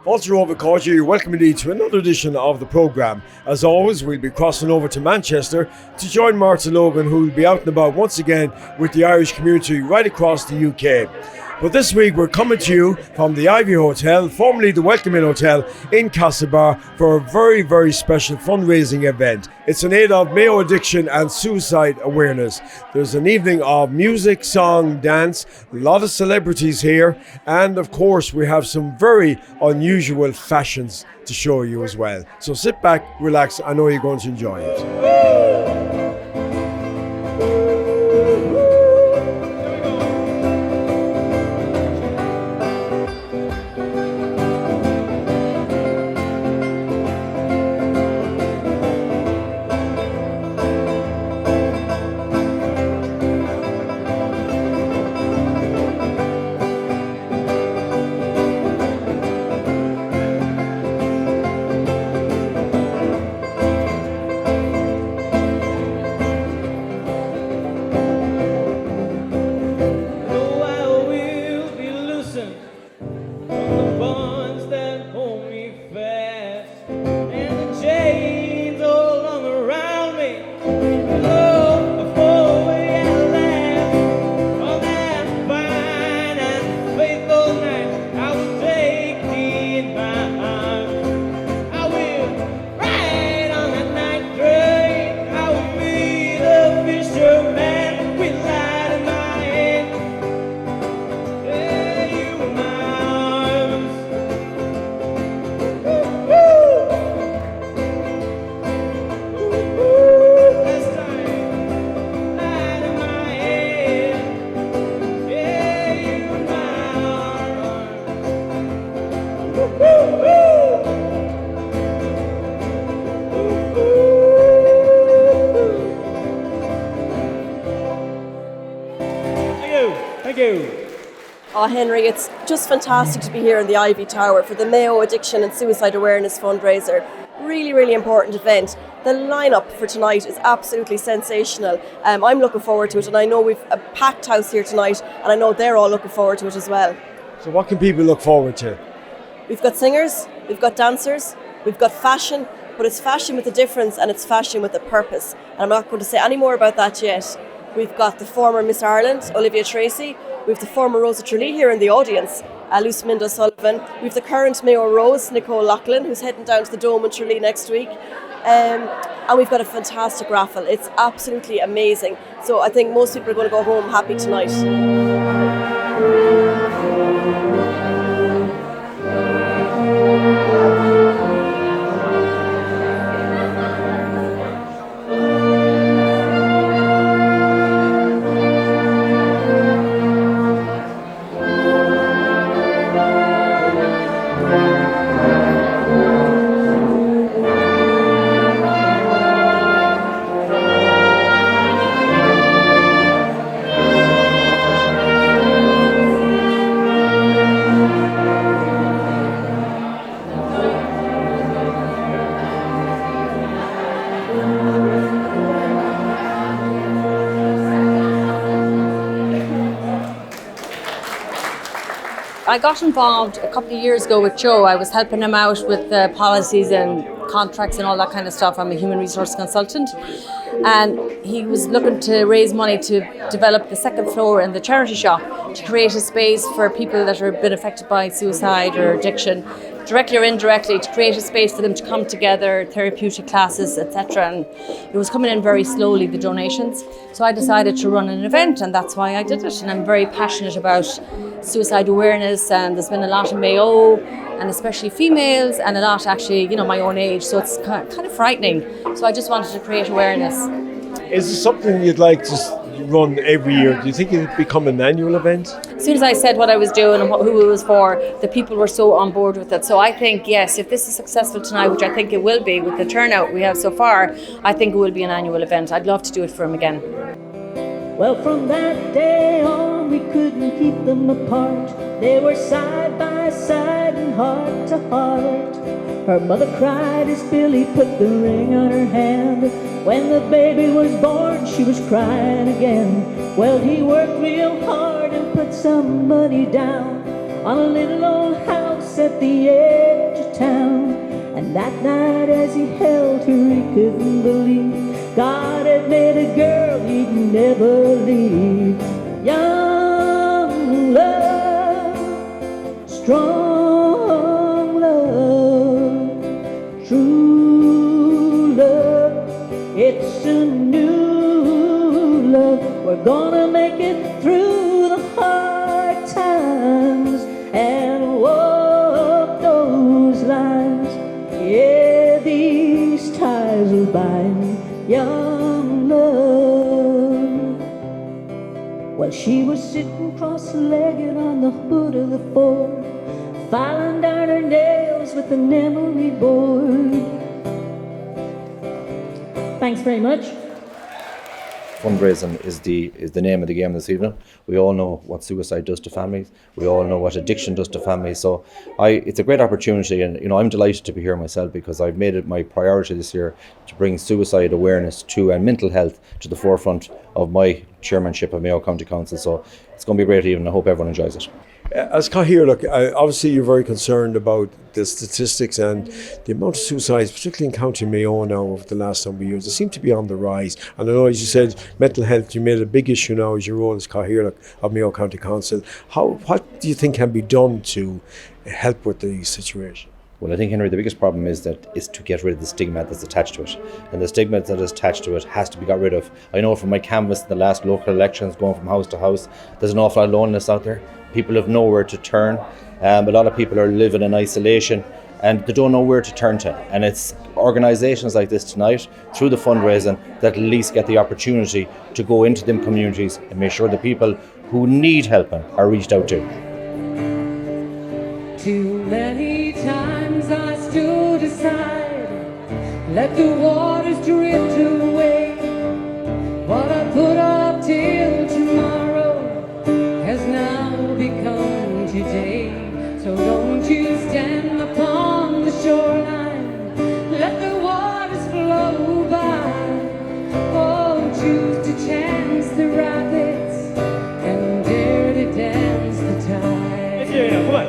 Walter Overcourt, welcoming you to another edition of the programme. As always, we'll be crossing over to Manchester to join Martha Logan, who will be out and about once again with the Irish community right across the UK. But this week we're coming to you from the Ivy Hotel, formerly the Welcome Inn Hotel in Castlebar, for a very, very special fundraising event. It's in aid of Mayo addiction and suicide awareness. There's an evening of music, song, dance, a lot of celebrities here, and of course we have some very unusual fashions to show you as well. So sit back, relax, I know you're going to enjoy it. Oh, Henry, it's just fantastic to be here in the Ivy Tower for the Mayo Addiction and Suicide Awareness Fundraiser. Really, really important event. The lineup for tonight is absolutely sensational. I'm looking forward to it, and I know we've a packed house here tonight, and I know they're all looking forward to it as well. So what can people look forward to? We've got singers, we've got dancers, we've got fashion, but it's fashion with a difference and it's fashion with a purpose. And I'm not going to say any more about that yet. We've got the former Miss Ireland, Olivia Tracy. We've the former Rosa Tralee here in the audience, Lucinda Sullivan. We've the current Mayo Rose, Nicole Loughlin, who's heading down to the Dome in Tralee next week. And we've got a fantastic raffle. It's absolutely amazing. So I think most people are going to go home happy tonight. I got involved a couple of years ago with Joe. I was helping him out with the policies and contracts and all that kind of stuff. I'm a human resource consultant, and he was looking to raise money to develop the second floor in the charity shop to create a space for people that have been affected by suicide or addiction, directly or indirectly, to create a space for them to come together, therapeutic classes, etc. And it was coming in very slowly, the donations. So I decided to run an event, and that's why I did it. And I'm very passionate about suicide awareness, and there's been a lot in Mayo, and especially females, and a lot actually, my own age. So it's kind of frightening. So I just wanted to create awareness. Is this something you'd like to run every year? Do you think it'd become an annual event? As soon as I said what I was doing and who it was for, the people were so on board with it. So I think, yes, if this is successful tonight, which I think it will be with the turnout we have so far, I think it will be an annual event. I'd love to do it for him again. Well, from that day on, we couldn't keep them apart. They were side by side and heart to heart. Her mother cried as Billy put the ring on her hand. When the baby was born, she was crying again. Well, he worked real hard and put some money down on a little old house at the edge that night as he held her, he couldn't believe God had made a girl he'd never leave. Young love, strong love, true love, it's a new love. We're gonna make it through the hard times and walk those lines. Yeah, these ties will bind. Young love. Well, she was sitting cross-legged on the hood of the Ford, filing down her nails with an emery board. Thanks very much. Fundraising is the name of the game this evening. We all know what suicide does to families. We all know what addiction does to families. So it's a great opportunity, and I'm delighted to be here myself, because I've made it my priority this year to bring suicide awareness and mental health to the forefront of my chairmanship of Mayo County Council. So it's going to be a great evening. I hope everyone enjoys it. As Cahir, look, obviously you're very concerned about the statistics and the amount of suicides, particularly in County Mayo now over the last number of years. They seem to be on the rise. And I know, as you said, mental health, you made a big issue now as your role as Cahir of Mayo County Council. What do you think can be done to help with the situation? Well, I think, Henry, the biggest problem is to get rid of the stigma that's attached to it. And the stigma that is attached to it has to be got rid of. I know from my canvass in the last local elections, going from house to house, there's an awful lot of loneliness out there. People have nowhere to turn. A lot of people are living in isolation and they don't know where to turn to. And it's organisations like this tonight, through the fundraising, that at least get the opportunity to go into them communities and make sure the people who need helping are reached out to. Too many times I stood aside, let the waters drift away. What I put up till tomorrow has now become today. So don't you stand upon the shoreline, let the waters flow by. Oh, choose to chance the rapids and dare to dance the tide. Yeah, come on.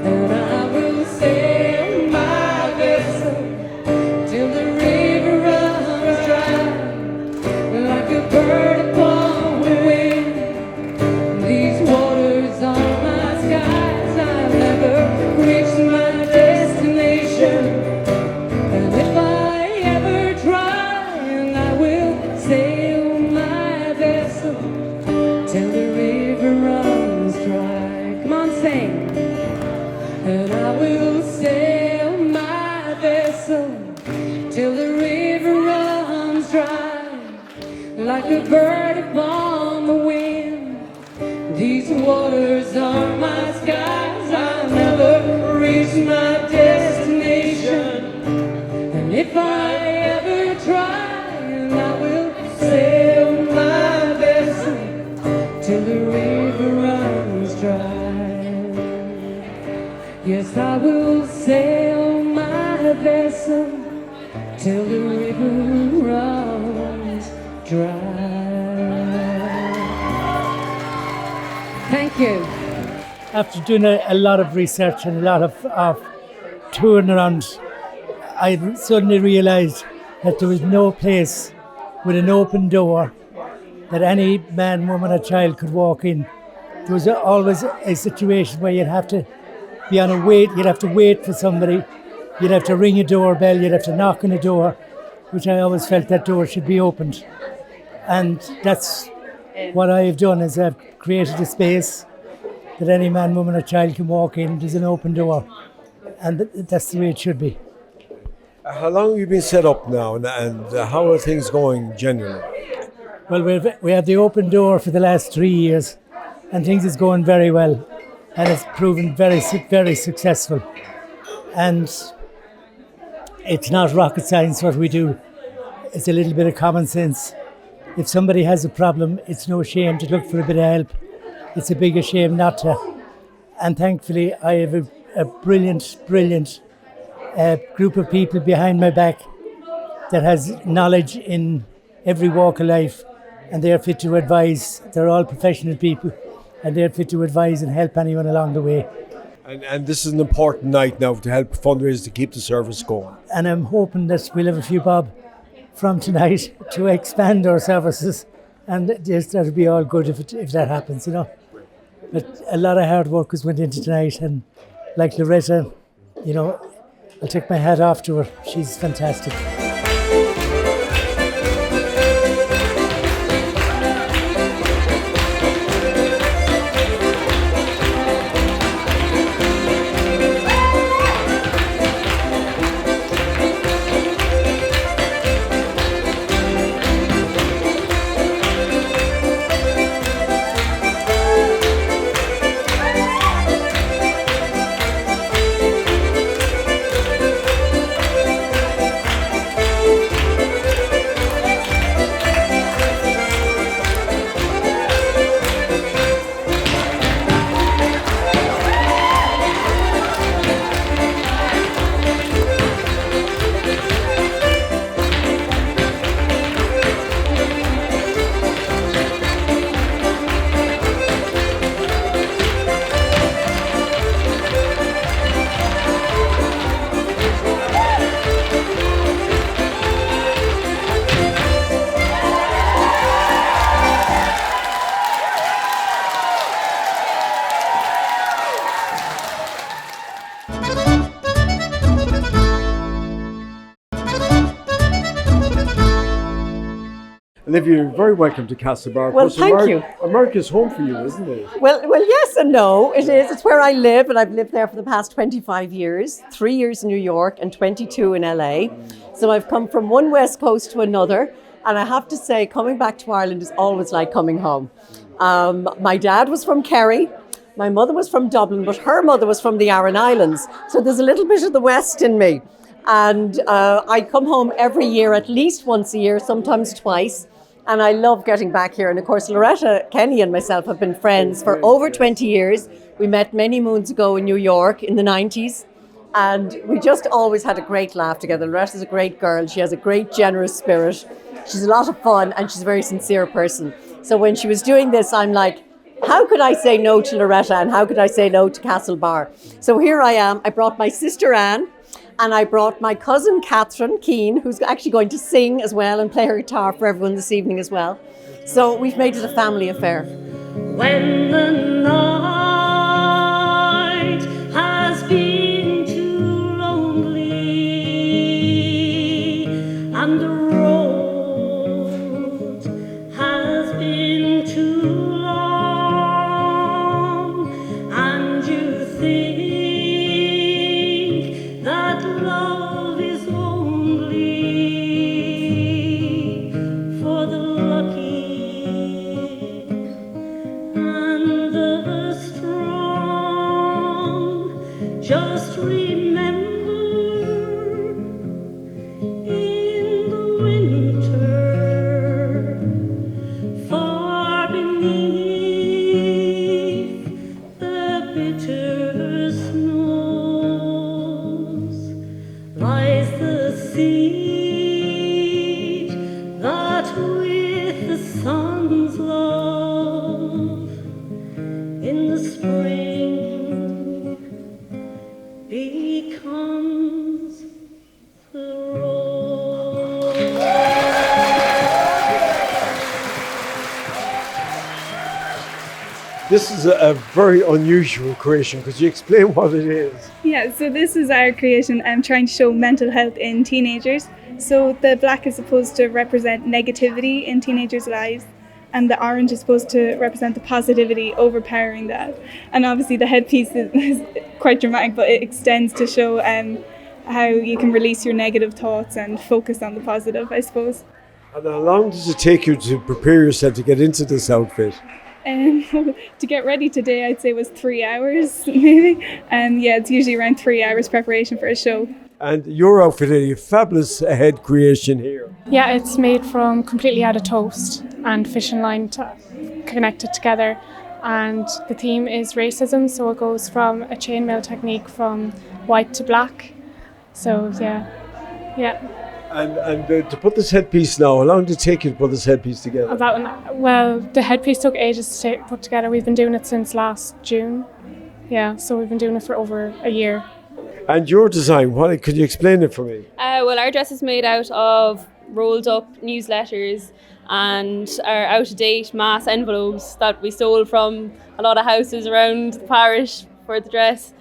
And I will sail my vessel till the river runs dry, like a bird upon the wind. These waters are my skies. I'll never reach my destination. And if I ever try, and I will sail my vessel till the river runs dry. Come on, sing. And I will sail my vessel till the river runs dry, like a bird upon the wind. These waters are my skies. I'll never reach my destination. And if I ever try, and I will sail my vessel till the river runs dry. Yes, I will sail my vessel till the river runs dry. Thank you. After doing a lot of research and a lot of touring around, I suddenly realised that there was no place with an open door that any man, woman or child could walk in. There was always a situation where you'd have to be on a wait, you'd have to wait for somebody, you'd have to ring a doorbell, you'd have to knock on a door, which I always felt that door should be opened. And that's what I have done, is I've created a space that any man, woman or child can walk in. There's an open door, and that's the way it should be. How long have you been set up now, and how are things going generally? Well, we have the open door for the last 3 years, and things is going very well, and it's proven very, very successful. And it's not rocket science what we do. It's a little bit of common sense. If somebody has a problem, it's no shame to look for a bit of help. It's a bigger shame not to. And thankfully, I have a brilliant group of people behind my back that has knowledge in every walk of life, and they're fit to advise. They're all professional people, and they're fit to advise and help anyone along the way. And this is an important night now to help fundraise to keep the service going. And I'm hoping that we'll have a few bob from tonight to expand our services, and yes, that'll be all good if that happens, you know. But a lot of hard work has went into tonight, and like Loretta, you know, I'll take my hat off to her. She's fantastic. Olivia, you're very welcome to Castlebar. Well, thank you. America's home for you, isn't it? Well, yes and no. It is. It's where I live, and I've lived there for the past 25 years. 3 years in New York and 22 in LA. So I've come from one West Coast to another, and I have to say, coming back to Ireland is always like coming home. My dad was from Kerry. My mother was from Dublin, but her mother was from the Aran Islands. So there's a little bit of the West in me. And I come home every year, at least once a year, sometimes twice. And I love getting back here. And of course, Loretta, Kenny and myself have been friends for over 20 years. We met many moons ago in New York in the 90s. And we just always had a great laugh together. Loretta's a great girl. She has a great, generous spirit. She's a lot of fun, and she's a very sincere person. So when she was doing this, I'm like, how could I say no to Loretta, and how could I say no to Castlebar? So here I am. I brought my sister Anne, and I brought my cousin Catherine Keane, who's actually going to sing as well and play her guitar for everyone this evening as well. So we've made it a family affair. When the night has been too lonely and the road has been too long, and you think that love is only for the lucky and the strong, just remember, in the winter, far beneath the bitter snows, lies the seed that with the sun's love in the spring becomes the rose. This is a very unusual creation. Could you explain what it is? Yeah, so this is our creation. I'm trying to show mental health in teenagers. So the black is supposed to represent negativity in teenagers' lives, and the orange is supposed to represent the positivity overpowering that. And obviously the headpiece is quite dramatic, but it extends to show how you can release your negative thoughts and focus on the positive, I suppose. And how long does it take you to prepare yourself to get into this outfit? To get ready today, I'd say was 3 hours, maybe. Yeah, it's usually around 3 hours preparation for a show. And your outfit is a fabulous head creation here. Yeah, it's made from completely out of toast and fishing line to connect it together. And the theme is racism, so it goes from a chainmail technique from white to black. So yeah. And to put this headpiece now, how long did it take you to put this headpiece together? Well, the headpiece took ages to put together. We've been doing it since last June. Yeah, so we've been doing it for over a year. And your design, what could you explain it for me? Well, our dress is made out of rolled up newsletters and our out-of-date mass envelopes that we stole from a lot of houses around the parish for the dress.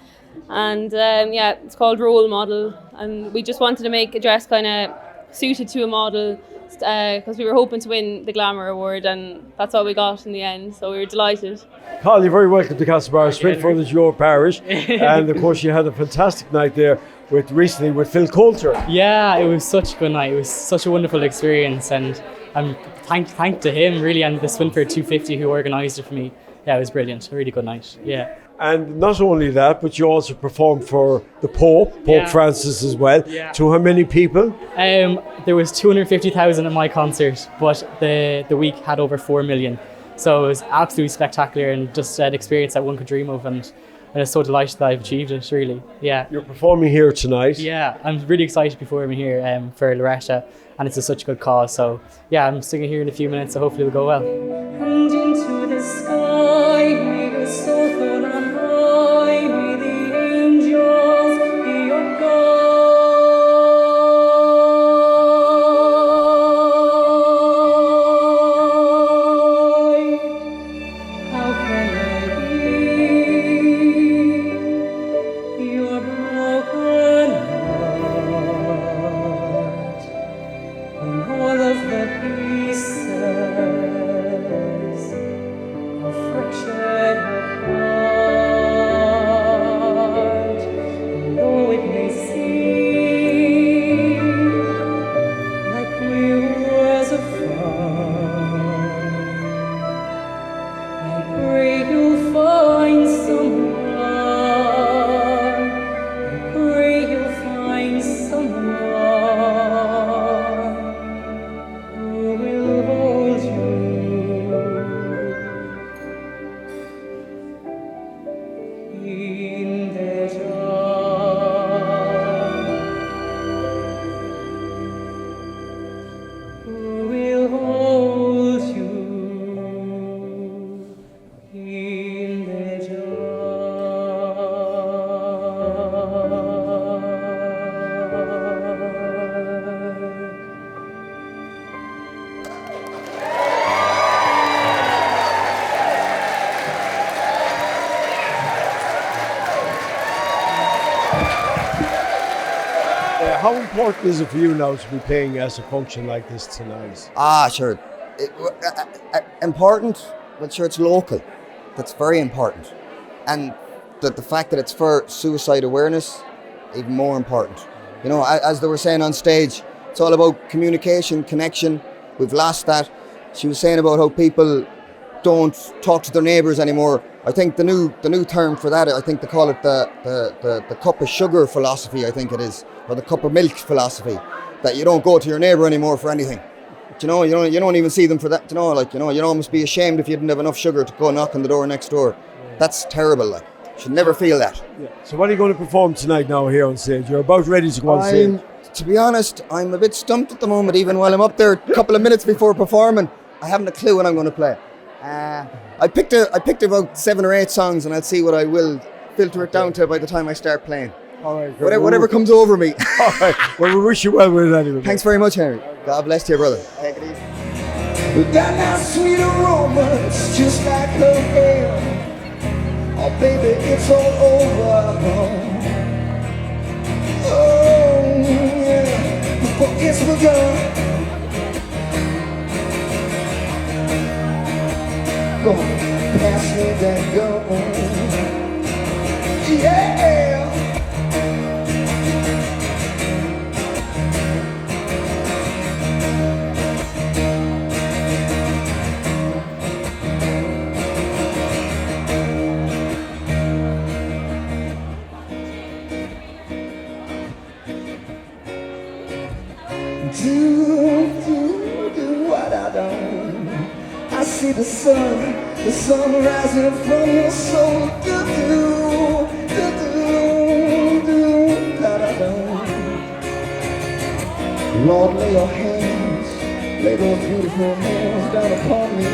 And yeah, it's called Role Model, and we just wanted to make a dress kind of suited to a model because we were hoping to win the Glamour Award, and that's all we got in the end, so we were delighted. Carl, you're very welcome to Castlebar, straight from your parish. And of course you had a fantastic night there recently with Phil Coulter. Yeah, it was such a good night. It was such a wonderful experience, and I'm thank to him really, and the Swinford 250 who organised it for me. Yeah, it was brilliant. A really good night. Yeah. And not only that, but you also performed for the Pope Francis as well. Yeah. To how many people? There was 250,000 at my concert, but the week had over 4 million. So it was absolutely spectacular and just an experience that one could dream of, and I'm so delighted that I've achieved it, really. Yeah. You're performing here tonight. Yeah, I'm really excited to be performing here for Loretta, and it's such a good cause. So yeah, I'm singing here in a few minutes, so hopefully it'll go well. And into the sky, may the soul float on high, may the angels be your guide. How can I be your broken heart when all of the pieces fractured apart, and though it may seem like we were afar, I pray you'll find someone. I pray you'll find someone who will hold you in the dark, who will hold you in the dark. How important is it for you now to be playing as a function like this tonight? Sure. Important, but sure, it's local. That's very important. And the fact that it's for suicide awareness, even more important. You know, as they were saying on stage, it's all about communication, connection. We've lost that. She was saying about how people don't talk to their neighbours anymore. I think the new term for that, I think they call it the cup of sugar philosophy, I think it is, or the cup of milk philosophy, that you don't go to your neighbour anymore for anything. Do you know, you don't even see them for that. Do you know, like, you know, you'd almost be ashamed if you didn't have enough sugar to go knock on the door next door. That's terrible, like. You should never feel that. Yeah. So what are you going to perform tonight now here on stage? You're about ready to go on stage. To be honest, I'm a bit stumped at the moment, even while I'm up there a couple of minutes before performing. I haven't a clue what I'm going to play. I picked about 7 or 8 songs, and I'll see what I will filter it down to by the time I start playing. All right. Whatever comes over me. All right. Well, we wish you well with it anyway. Thanks very much, Henry. God bless you, brother. Take it easy. We got that sweet aroma, it's just like her hair. Oh, baby, it's all over. Oh, yeah. But it's begun. Go pass me that gun. Yeah. Do what I don't. I see the sun rising from your soul. Do that I don't. Lord, lay your hands, lay those beautiful hands down upon me.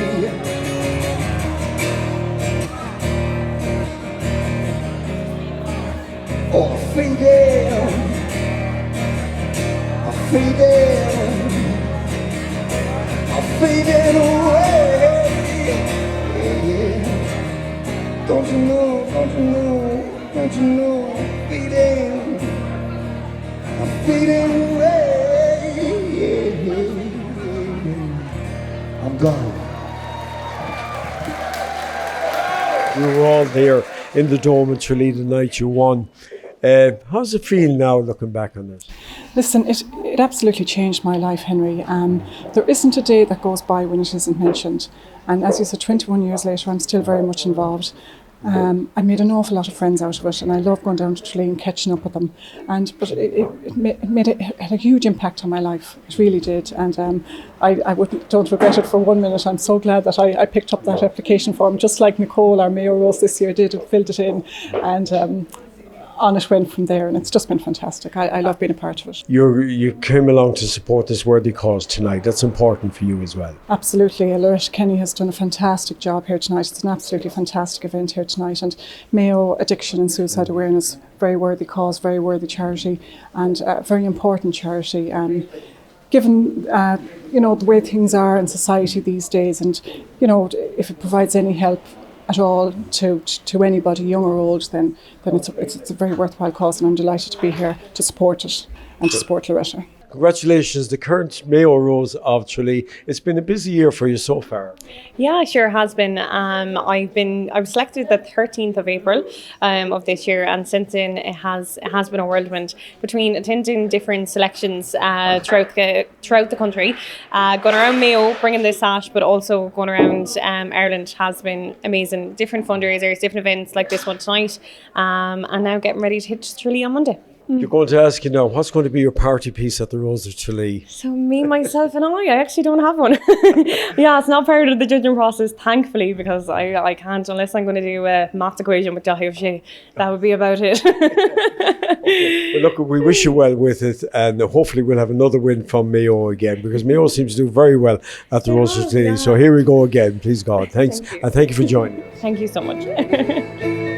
fading, I'm fading, I'm fading away. Yeah, yeah. Don't you know, don't you know, don't you know, I'm fading, I'm fading away. Yeah, yeah, yeah. I'm gone. You were all there in the Dome in Tralee the night you won. How's it feel now looking back on this? Listen, it absolutely changed my life, Henry. There isn't a day that goes by when it isn't mentioned. And as you said, 21 years later, I'm still very much involved. I made an awful lot of friends out of it, and I love going down to Tralee and catching up with them. But it had a huge impact on my life. It really did, and I don't regret it for 1 minute. I'm so glad that I picked up that application form, just like Nicole, our Mayo Rose this year, did and filled it in, and on it went from there, and it's just been fantastic. I love being a part of it. You came along to support this worthy cause tonight. That's important for you as well. Absolutely. Loretta Kenny has done a fantastic job here tonight. It's an absolutely fantastic event here tonight. And Mayo Addiction and Suicide Awareness, very worthy cause, very worthy charity, and very important charity. Given the way things are in society these days, and if it provides any help at all to anybody, young or old, then it's a very worthwhile cause, and I'm delighted to be here to support it and to support Loretta. Congratulations, the current Mayo Rose of Tralee. It's been a busy year for you so far. Yeah, sure has been. I was selected the 13th of April of this year, and since then it has been a whirlwind between attending different selections throughout the country, going around Mayo, bringing the sash, but also going around Ireland has been amazing. Different fundraisers, different events like this one tonight, and now getting ready to hit Tralee on Monday. You're going to ask you now, what's going to be your party piece at the Rose of Tralee? So me, myself and I actually don't have one. Yeah, it's not part of the judging process, thankfully, because I can't, unless I'm going to do a maths equation with Dahi of Shea. That would be about it. Well, look, we wish you well with it, and hopefully we'll have another win from Mayo again, because Mayo seems to do very well at the Rose of Tralee. Yeah. So here we go again, please God. Thanks, and thank you for joining us. Thank you so much.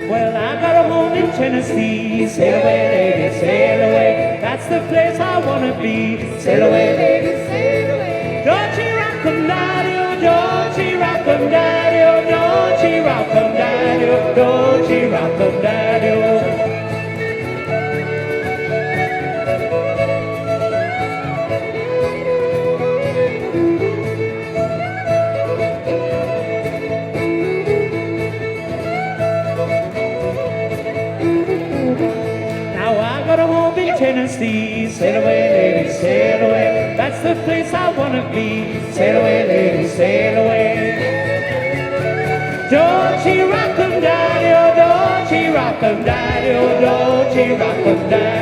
Well, I got a home in Tennessee. Sail away, lady, sail away. That's the place I wanna be. Sail away, lady, sail away. Don't you rock 'em, daddy, oh, don't you rock 'em, daddy, oh, don't you rock 'em, daddy, oh, don't you rock 'em, daddy, oh. Tennessee, sail away, lady, sail away. That's the place I wanna be. Sail away, lady, sail away. Don't you rock 'em, daddy, oh, don't you rock 'em, daddy, oh, don't you rock 'em, daddy.